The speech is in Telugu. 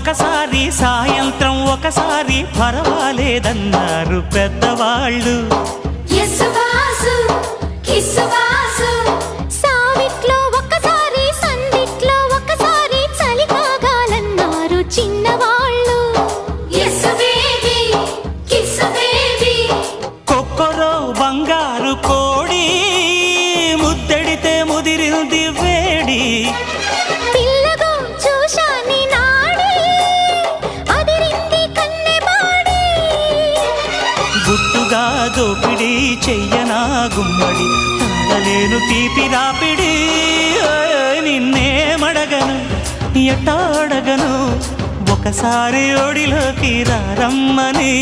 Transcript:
ఒకసారి సాయంత్రం ఒకసారి పర్వాలేదన్నారు పెద్దవాళ్ళు. సావిట్లో ఒకసారి సందిట్లో ఒకసారి చలి కాగాలన్నారు చిన్నవాళ్ళు. కొక్కరో బంగారు కోడి ముద్దడితే ముదిరింది వేడి. పిల్లగో చూశాని నాడి అదిరింది కన్నెబాడి. గుట్టుగా దోపిడి చెయ్యనా గుమ్మడి తాళలేను తీపి రాపిడి. నిన్నేమడగను ఎట్టాడగను ఒకసారి ఒడిలోకి రమ్మని.